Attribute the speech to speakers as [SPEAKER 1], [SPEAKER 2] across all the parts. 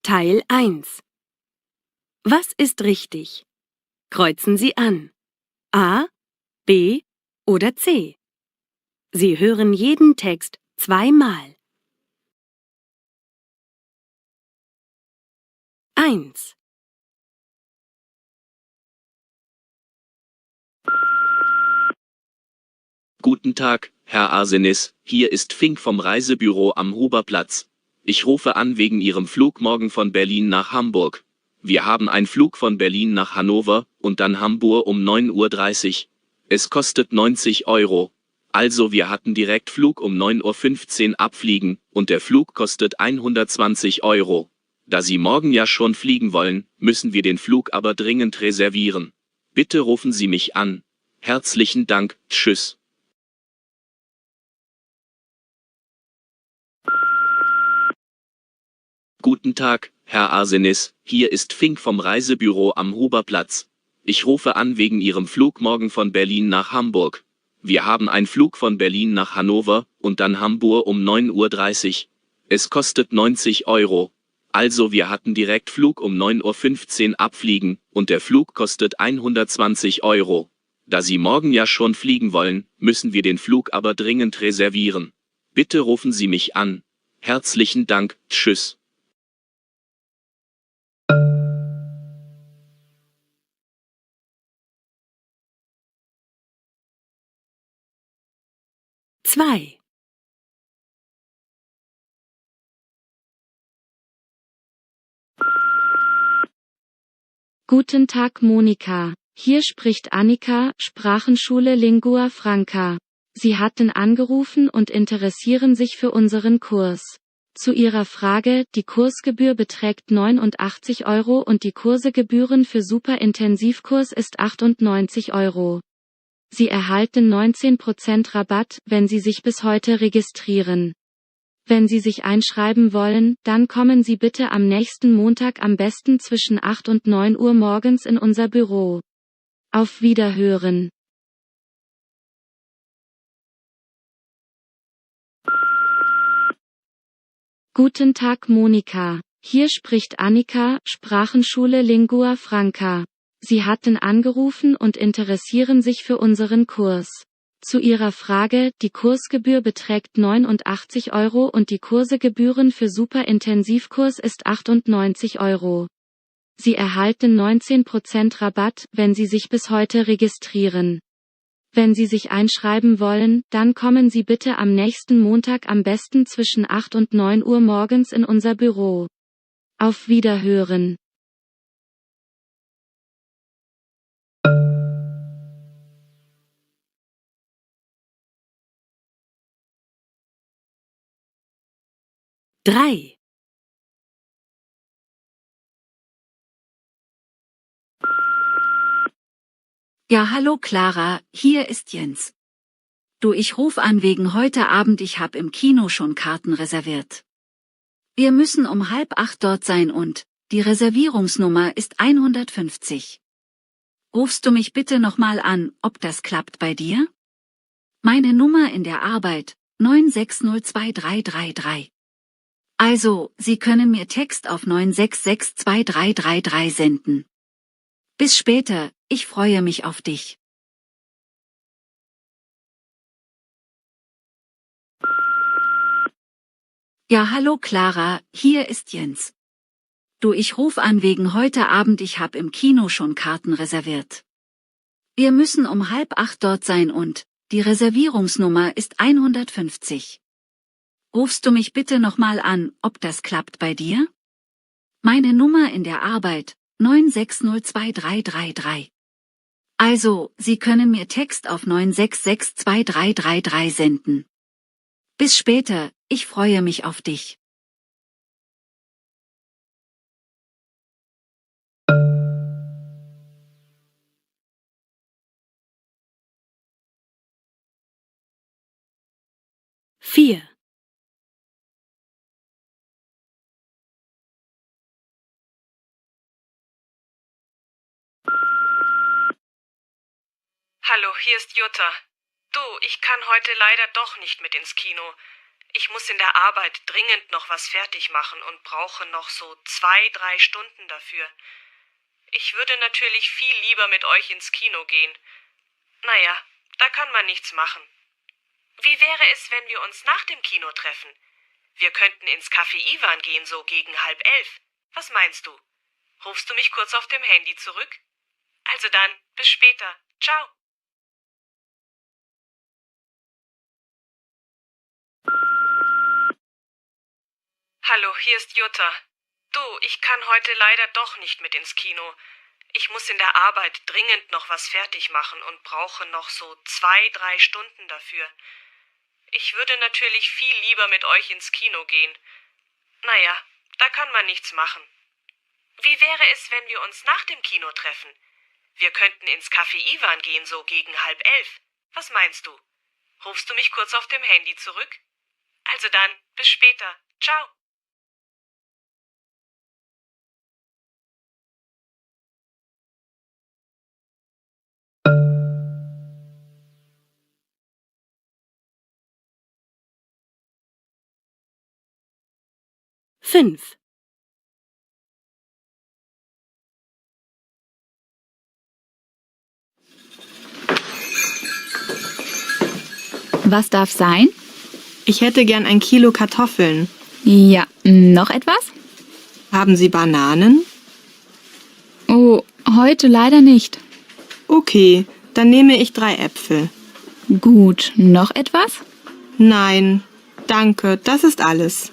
[SPEAKER 1] Teil 1. Was ist richtig? Kreuzen Sie an. A, B oder C. Sie hören jeden Text zweimal. 1.
[SPEAKER 2] Guten Tag, Herr Arsenis, hier ist Fink vom Reisebüro am Huberplatz. Ich rufe an wegen Ihrem Flug morgen von Berlin nach Hamburg. Wir haben einen Flug von Berlin nach Hannover und dann Hamburg um 9:30 Uhr. Es kostet 90 Euro. Also wir hatten direkt Flug um 9:15 Uhr abfliegen und der Flug kostet 120 Euro. Da Sie morgen ja schon fliegen wollen, müssen wir den Flug aber dringend reservieren. Bitte rufen Sie mich an. Herzlichen Dank, tschüss. Guten Tag, Herr Arsenis, hier ist Fink vom Reisebüro am Huberplatz. Ich rufe an wegen Ihrem Flug morgen von Berlin nach Hamburg. Wir haben einen Flug von Berlin nach Hannover und dann Hamburg um 9:30 Uhr. Es kostet 90 Euro. Also wir hatten direkt Flug um 9:15 Uhr abfliegen und der Flug kostet 120 Euro. Da Sie morgen ja schon fliegen wollen, müssen wir den Flug aber dringend reservieren. Bitte rufen Sie mich an. Herzlichen Dank, tschüss.
[SPEAKER 1] Zwei.
[SPEAKER 3] Guten Tag Monika, hier spricht Annika, Sprachenschule Lingua Franca. Sie hatten angerufen und interessieren sich für unseren Kurs. Zu Ihrer Frage, die Kursgebühr beträgt 89 Euro und die Kursegebühren für Superintensivkurs ist 98 Euro. Sie erhalten 19% Rabatt, wenn Sie sich bis heute registrieren. Wenn Sie sich einschreiben wollen, dann kommen Sie bitte am nächsten Montag am besten zwischen 8 und 9 Uhr morgens in unser Büro. Auf Wiederhören. Guten Tag Monika, hier spricht Annika, Sprachenschule Lingua Franca. Sie hatten angerufen und interessieren sich für unseren Kurs. Zu Ihrer Frage, die Kursgebühr beträgt 89 Euro und die Kursegebühren für Superintensivkurs ist 98 Euro. Sie erhalten 19% Rabatt, wenn Sie sich bis heute registrieren. Wenn Sie sich einschreiben wollen, dann kommen Sie bitte am nächsten Montag am besten zwischen 8 und 9 Uhr morgens in unser Büro. Auf Wiederhören.
[SPEAKER 1] Drei.
[SPEAKER 4] Ja, hallo Clara, hier ist Jens. Du, ich ruf an wegen heute Abend, ich hab im Kino schon Karten reserviert. Wir müssen um 7:30 dort sein und die Reservierungsnummer ist 150. Rufst du mich bitte nochmal an, ob das klappt bei dir? Meine Nummer in der Arbeit, 9602333. Also, Sie können mir Text auf 9662333 senden. Bis später, ich freue mich auf dich. Ja, hallo Clara, hier ist Jens. Du, ich ruf an wegen heute Abend, ich hab im Kino schon Karten reserviert. Wir müssen um 7:30 dort sein und die Reservierungsnummer ist 150. Rufst du mich bitte nochmal an, ob das klappt bei dir? Meine Nummer in der Arbeit, 9602333. Also, Sie können mir Text auf 9662333 senden. Bis später, ich freue mich auf dich.
[SPEAKER 1] Vier.
[SPEAKER 5] Hallo, hier ist Jutta. Du, ich kann heute leider doch nicht mit ins Kino.
[SPEAKER 1] Ich muss in der Arbeit dringend noch was fertig machen und brauche noch so 2, 3 Stunden dafür. Ich würde natürlich viel lieber mit euch ins Kino gehen. Naja, da kann man nichts machen. Wie wäre es, wenn wir uns nach dem Kino treffen? Wir könnten ins Café Iwan gehen, so gegen 10:30. Was meinst du? Rufst du mich kurz auf dem Handy zurück? Also dann, bis später. Ciao. Hallo, hier ist Jutta. Du, ich kann heute leider doch nicht mit ins Kino. Ich muss in der Arbeit dringend noch was fertig machen und brauche noch so 2, 3 Stunden dafür. Ich würde natürlich viel lieber mit euch ins Kino gehen. Naja, da kann man nichts machen. Wie wäre es, wenn wir uns nach dem Kino treffen? Wir könnten ins Café Iwan gehen, so gegen 10:30. Was meinst du? Rufst du mich kurz auf dem Handy zurück? Also dann, bis später. Ciao. Fünf.
[SPEAKER 5] Was darf sein?
[SPEAKER 6] Ich hätte gern 1 Kilo Kartoffeln.
[SPEAKER 5] Ja, noch etwas?
[SPEAKER 6] Haben Sie Bananen?
[SPEAKER 5] Oh, heute leider nicht.
[SPEAKER 6] Okay, dann nehme ich 3 Äpfel.
[SPEAKER 5] Gut, noch etwas?
[SPEAKER 6] Nein, danke, das ist alles.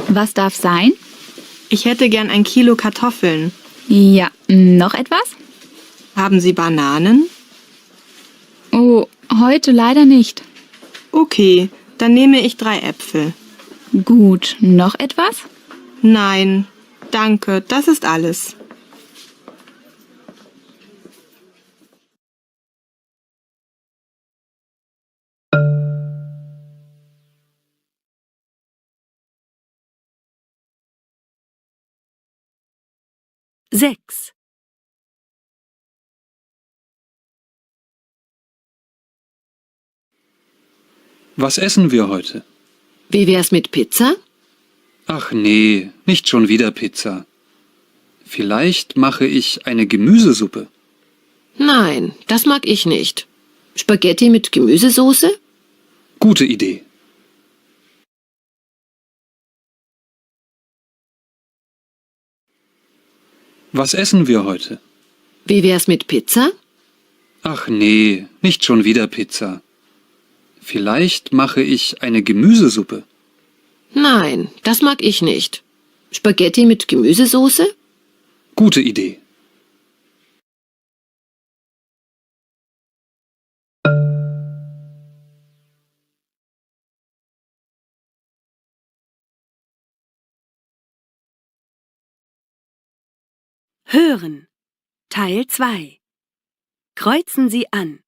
[SPEAKER 5] Was darf sein?
[SPEAKER 6] Ich hätte gern 1 Kilo Kartoffeln.
[SPEAKER 5] Ja, noch etwas?
[SPEAKER 6] Haben Sie Bananen?
[SPEAKER 5] Oh, heute leider nicht.
[SPEAKER 6] Okay, dann nehme ich 3 Äpfel.
[SPEAKER 5] Gut, noch etwas?
[SPEAKER 6] Nein, danke, das ist alles.
[SPEAKER 1] Sechs.
[SPEAKER 7] Was essen wir heute?
[SPEAKER 1] Wie wär's mit Pizza?
[SPEAKER 7] Ach nee, nicht schon wieder Pizza. Vielleicht mache ich eine Gemüsesuppe.
[SPEAKER 8] Nein, das mag ich nicht. Spaghetti mit Gemüsesoße?
[SPEAKER 7] Gute Idee. Was essen wir heute?
[SPEAKER 8] Wie wär's mit Pizza?
[SPEAKER 7] Ach nee, nicht schon wieder Pizza. Vielleicht mache ich eine Gemüsesuppe.
[SPEAKER 8] Nein, das mag ich nicht. Spaghetti mit Gemüsesoße?
[SPEAKER 7] Gute Idee.
[SPEAKER 1] Hören. Teil 2. Kreuzen Sie an.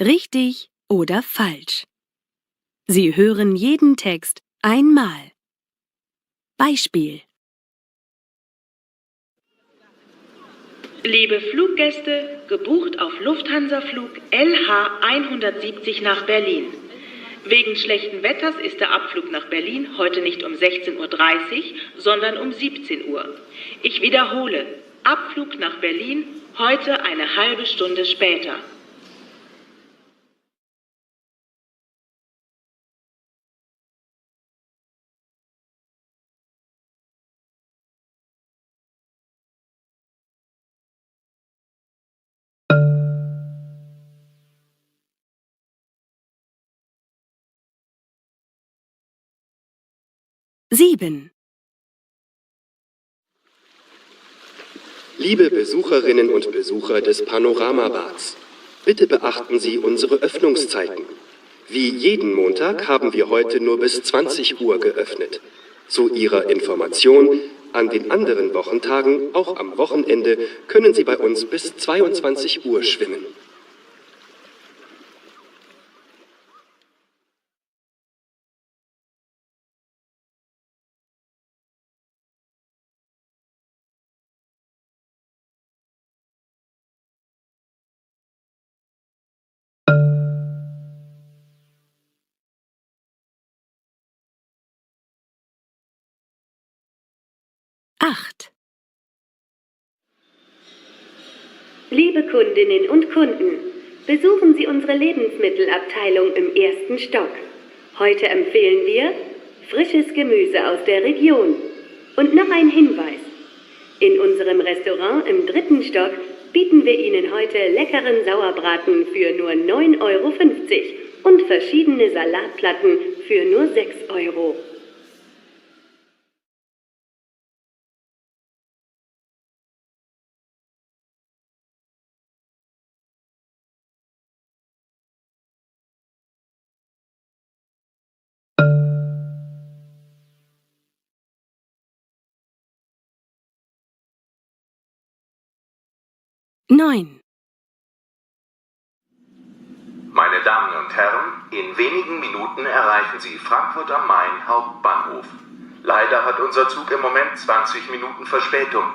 [SPEAKER 1] Richtig oder falsch. Sie hören jeden Text einmal. Beispiel.
[SPEAKER 9] Liebe Fluggäste, gebucht auf Lufthansa-Flug LH 170 nach Berlin. Wegen schlechten Wetters ist der Abflug nach Berlin heute nicht um 16:30 Uhr, sondern um 17 Uhr. Ich wiederhole, Abflug nach Berlin heute eine halbe Stunde später.
[SPEAKER 1] Sieben.
[SPEAKER 10] Liebe Besucherinnen und Besucher des Panoramabads, bitte beachten Sie unsere Öffnungszeiten. Wie jeden Montag haben wir heute nur bis 20 Uhr geöffnet. Zu Ihrer Information, an den anderen Wochentagen, auch am Wochenende, können Sie bei uns bis 22 Uhr schwimmen.
[SPEAKER 4] 8.
[SPEAKER 11] Liebe Kundinnen und Kunden, besuchen Sie unsere Lebensmittelabteilung im ersten Stock. Heute empfehlen wir frisches Gemüse aus der Region. Und noch ein Hinweis. In unserem Restaurant im 3. Stock bieten wir Ihnen heute leckeren Sauerbraten für nur 9,50 € und verschiedene Salatplatten für nur 6 €.
[SPEAKER 9] Neun.
[SPEAKER 12] Meine Damen und Herren, in wenigen Minuten erreichen Sie Frankfurt am Main Hauptbahnhof. Leider hat unser Zug im Moment 20 Minuten Verspätung.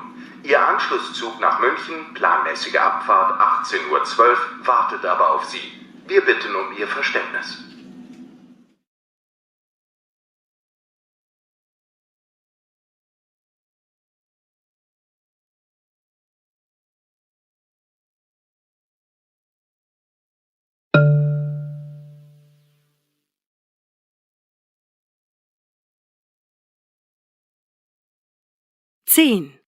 [SPEAKER 12] Ihr Anschlusszug nach München, planmäßige Abfahrt 18:12 Uhr, wartet aber auf Sie. Wir bitten um Ihr Verständnis.
[SPEAKER 9] Zehn.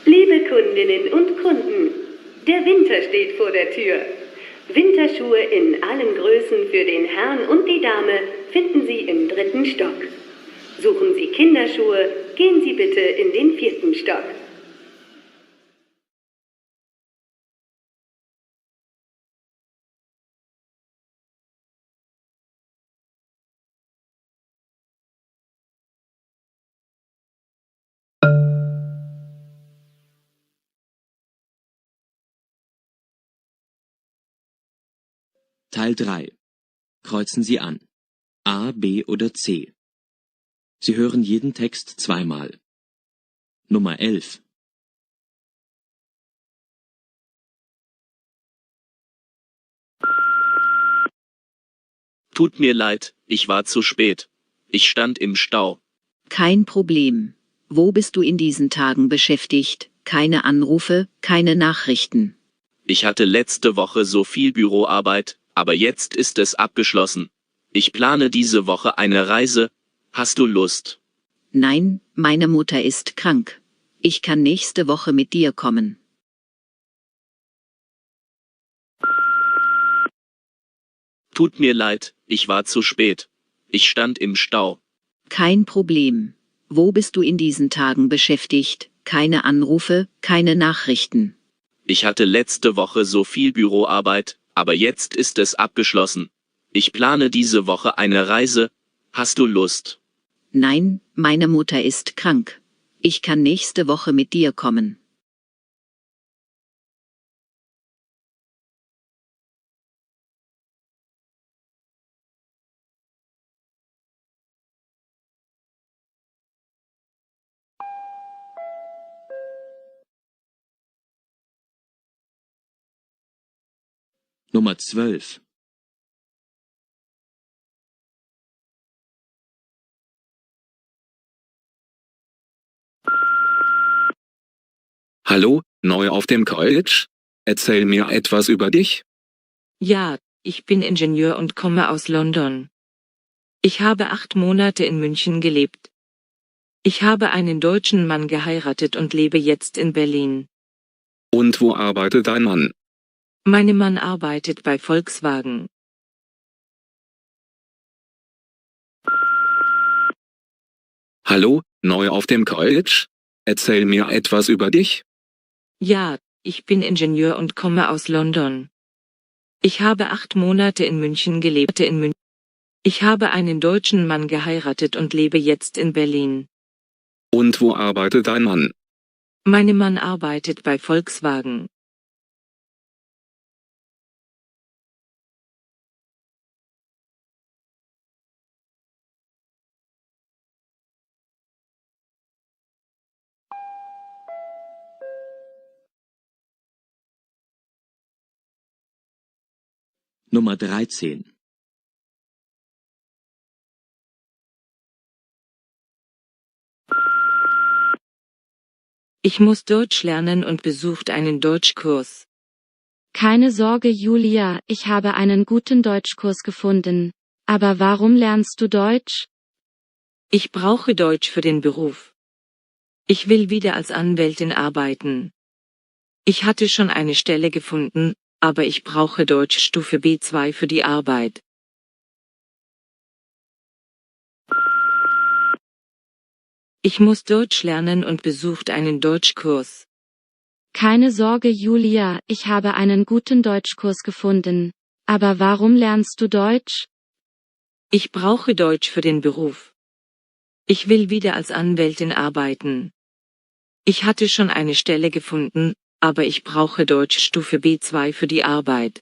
[SPEAKER 11] Liebe Kundinnen und Kunden, der Winter steht vor der Tür. Winterschuhe in allen Größen für den Herrn und die Dame finden Sie im 3. Stock. Suchen Sie Kinderschuhe, gehen Sie bitte in den 4. Stock.
[SPEAKER 13] Teil 3. Kreuzen Sie an. A, B oder C. Sie hören jeden Text zweimal. Nummer 11.
[SPEAKER 2] Tut mir leid, ich war zu spät. Ich stand im Stau.
[SPEAKER 4] Kein Problem. Wo bist du in diesen Tagen beschäftigt? Keine Anrufe, keine Nachrichten.
[SPEAKER 2] Ich hatte letzte Woche so viel Büroarbeit, aber jetzt ist es abgeschlossen. Ich plane diese Woche eine Reise. Hast du Lust?
[SPEAKER 4] Nein, meine Mutter ist krank. Ich kann nächste Woche mit dir kommen.
[SPEAKER 2] Tut mir leid, ich war zu spät. Ich stand im Stau.
[SPEAKER 4] Kein Problem. Wo bist du in diesen Tagen beschäftigt? Keine Anrufe, keine Nachrichten.
[SPEAKER 2] Ich hatte letzte Woche so viel Büroarbeit, aber jetzt ist es abgeschlossen. Ich plane diese Woche eine Reise. Hast du Lust?
[SPEAKER 4] Nein, meine Mutter ist krank. Ich kann nächste Woche mit dir kommen.
[SPEAKER 13] Nummer 12.
[SPEAKER 14] Hallo, neu auf dem College? Erzähl mir etwas über dich.
[SPEAKER 1] Ja, ich bin Ingenieur und komme aus London. Ich habe 8 Monate in München gelebt. Ich habe einen deutschen Mann geheiratet und lebe jetzt in Berlin.
[SPEAKER 14] Und wo arbeitet dein Mann?
[SPEAKER 1] Mein Mann arbeitet bei Volkswagen.
[SPEAKER 14] Hallo, neu auf dem College? Erzähl mir etwas über dich.
[SPEAKER 1] Ja, ich bin Ingenieur und komme aus London. Ich habe 8 Monate in München gelebt. Ich habe einen deutschen Mann geheiratet und lebe jetzt in Berlin.
[SPEAKER 14] Und wo arbeitet dein Mann?
[SPEAKER 1] Mein Mann arbeitet bei Volkswagen.
[SPEAKER 13] Nummer 13.
[SPEAKER 1] Ich muss Deutsch lernen und besucht einen Deutschkurs.
[SPEAKER 3] Keine Sorge, Julia, ich habe einen guten Deutschkurs gefunden. Aber warum lernst du Deutsch?
[SPEAKER 1] Ich brauche Deutsch für den Beruf. Ich will wieder als Anwältin arbeiten. Ich hatte schon eine Stelle gefunden, aber ich brauche Deutsch Stufe B2 für die Arbeit. Ich muss Deutsch lernen und besucht einen Deutschkurs.
[SPEAKER 3] Keine Sorge, Julia, ich habe einen guten Deutschkurs gefunden. Aber warum lernst du Deutsch?
[SPEAKER 1] Ich brauche Deutsch für den Beruf. Ich will wieder als Anwältin arbeiten. Ich hatte schon eine Stelle gefunden, aber ich brauche Deutsch Stufe B2 für die Arbeit.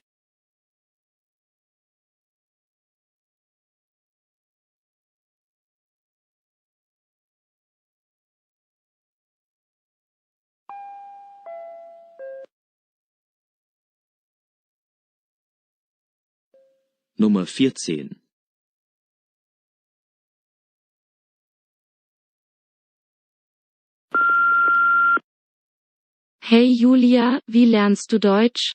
[SPEAKER 13] Nummer 14.
[SPEAKER 3] Hey Julia, wie lernst du Deutsch?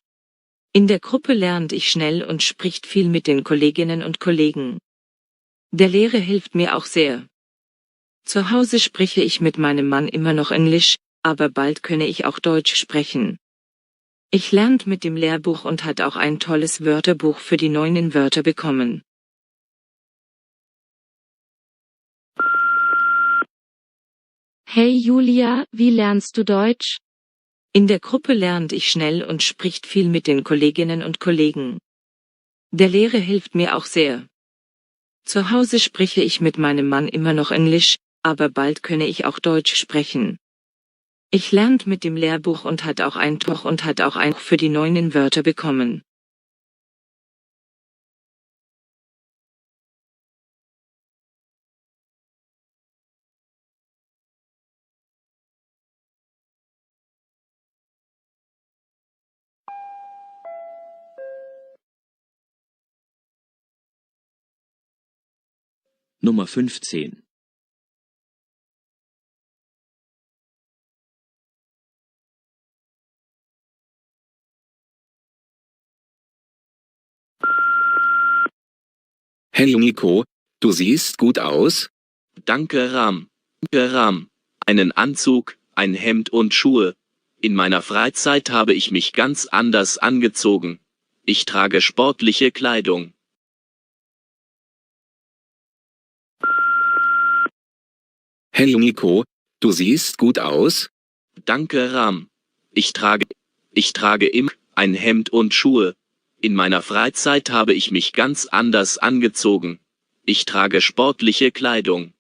[SPEAKER 1] In der Gruppe lernt ich schnell und spricht viel mit den Kolleginnen und Kollegen. Der Lehrer hilft mir auch sehr. Zu Hause spreche ich mit meinem Mann immer noch Englisch, aber bald könne ich auch Deutsch sprechen. Ich lernt mit dem Lehrbuch und hat auch ein tolles Wörterbuch für die neuen Wörter bekommen.
[SPEAKER 3] Hey Julia, wie lernst du Deutsch?
[SPEAKER 1] In der Gruppe lernt ich schnell und spricht viel mit den Kolleginnen und Kollegen. Der Lehrer hilft mir auch sehr. Zu Hause spreche ich mit meinem Mann immer noch Englisch, aber bald könne ich auch Deutsch sprechen. Ich lernt mit dem Lehrbuch und hat auch ein für die neuen Wörter bekommen.
[SPEAKER 13] Nummer 15.
[SPEAKER 14] Hey Nico, du siehst gut aus.
[SPEAKER 2] Danke, Ram. Danke, Ram. Einen Anzug, ein Hemd und Schuhe. In meiner Freizeit habe ich mich ganz anders angezogen. Ich trage sportliche Kleidung.
[SPEAKER 14] Hey Nico, du siehst gut aus.
[SPEAKER 2] Danke, Ram. Ich trage immer ein Hemd und Schuhe. In meiner Freizeit habe ich mich ganz anders angezogen. Ich trage sportliche Kleidung.